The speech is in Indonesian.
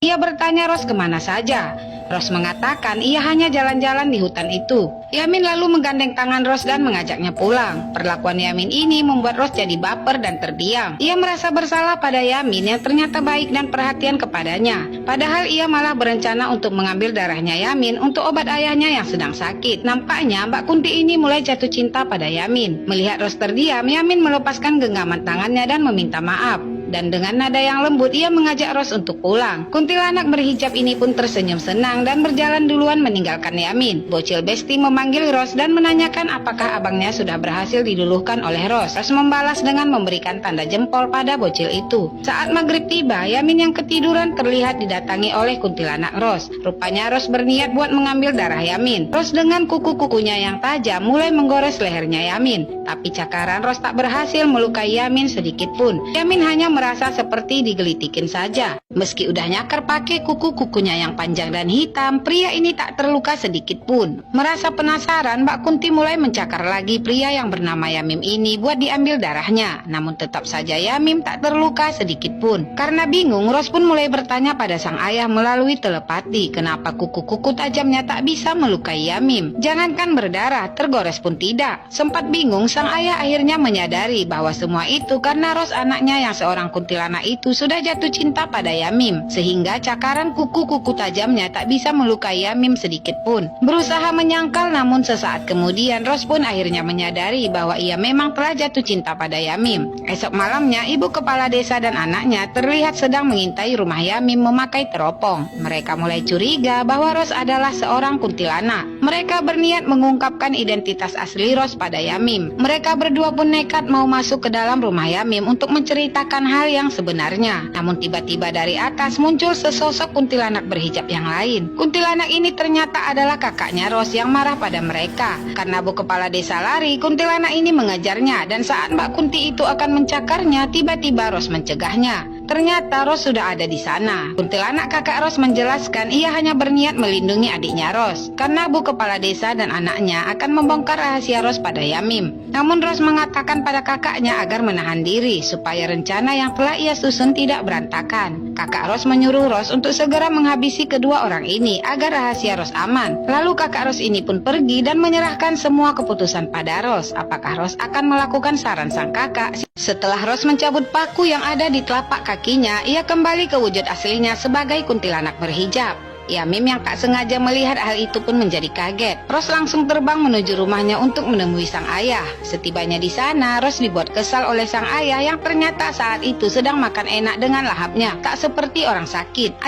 Ia bertanya Ros kemana saja. Ros mengatakan ia hanya jalan-jalan di hutan itu. Yamin lalu menggandeng tangan Ros dan mengajaknya pulang. Perlakuan Yamin ini membuat Ros jadi baper dan terdiam. Ia merasa bersalah pada Yamin yang ternyata baik dan perhatian kepadanya. Padahal ia malah berencana untuk mengambil darahnya Yamin untuk obat ayahnya yang sedang sakit. Nampaknya Mbak Kunti ini mulai jatuh cinta pada Yamin. Melihat Ros terdiam, Yamin melepaskan genggaman tangannya dan meminta maaf. Dan dengan nada yang lembut ia mengajak Ros untuk pulang. Kuntilanak berhijab ini pun tersenyum senang dan berjalan duluan meninggalkan Yamin. Bocil Besti memanggil Ros dan menanyakan apakah abangnya sudah berhasil diluluhkan oleh Ros. Ros membalas dengan memberikan tanda jempol pada bocil itu. Saat maghrib tiba, Yamin yang ketiduran terlihat didatangi oleh kuntilanak Ros. Rupanya Ros berniat buat mengambil darah Yamin. Ros dengan kuku-kukunya yang tajam mulai menggores lehernya Yamin. Tapi cakaran Ros tak berhasil melukai Yamin sedikit pun. Yamin hanya merasa seperti digelitikin saja. Meski udah nyakar pakai kuku-kukunya yang panjang dan hitam, pria ini tak terluka sedikit pun. Merasa penasaran, Mbak Kunti mulai mencakar lagi pria yang bernama Yamim ini buat diambil darahnya. Namun tetap saja Yamim tak terluka sedikit pun. Karena bingung, Ros pun mulai bertanya pada sang ayah melalui telepati, kenapa kuku-kuku tajamnya tak bisa melukai Yamim. Jangankan berdarah, tergores pun tidak. Sempat bingung, sang ayah akhirnya menyadari bahwa semua itu karena Ros anaknya yang seorang kuntilanak itu sudah jatuh cinta pada Yamim, sehingga cakaran kuku-kuku tajamnya tak bisa melukai Yamim sedikit pun. Berusaha menyangkal, namun sesaat kemudian Ros pun akhirnya menyadari bahwa ia memang telah jatuh cinta pada Yamim. Esok malamnya, ibu kepala desa dan anaknya terlihat sedang mengintai rumah Yamim memakai teropong. Mereka mulai curiga bahwa Ros adalah seorang kuntilanak. Mereka berniat mengungkapkan identitas asli Ros pada Yamim. Mereka berdua pun nekat mau masuk ke dalam rumah Yamim untuk menceritakan hal yang sebenarnya. Namun tiba-tiba dari atas muncul sesosok kuntilanak berhijab yang lain. Kuntilanak ini ternyata adalah kakaknya Ros yang marah pada mereka. Karena bu kepala desa lari, kuntilanak ini mengejarnya, dan saat Mbak Kunti itu akan mencakarnya, tiba-tiba Ros mencegahnya. Ternyata Ros sudah ada di sana. Kuntilanak kakak Ros menjelaskan ia hanya berniat melindungi adiknya Ros, karena bu kepala desa dan anaknya akan membongkar rahasia Ros pada Yamim. Namun Ros mengatakan pada kakaknya agar menahan diri supaya rencana yang telah ia susun tidak berantakan. Kakak Ros menyuruh Ros untuk segera menghabisi kedua orang ini agar rahasia Ros aman. Lalu kakak Ros ini pun pergi dan menyerahkan semua keputusan pada Ros. Apakah Ros akan melakukan saran sang kakak? Setelah Ros mencabut paku yang ada di telapak kakinya, ia kembali ke wujud aslinya sebagai kuntilanak berhijab. Yamim yang tak sengaja melihat hal itu pun menjadi kaget. Ros langsung terbang menuju rumahnya untuk menemui sang ayah. Setibanya di sana, Ros dibuat kesal oleh sang ayah yang ternyata saat itu sedang makan enak dengan lahapnya, tak seperti orang sakit.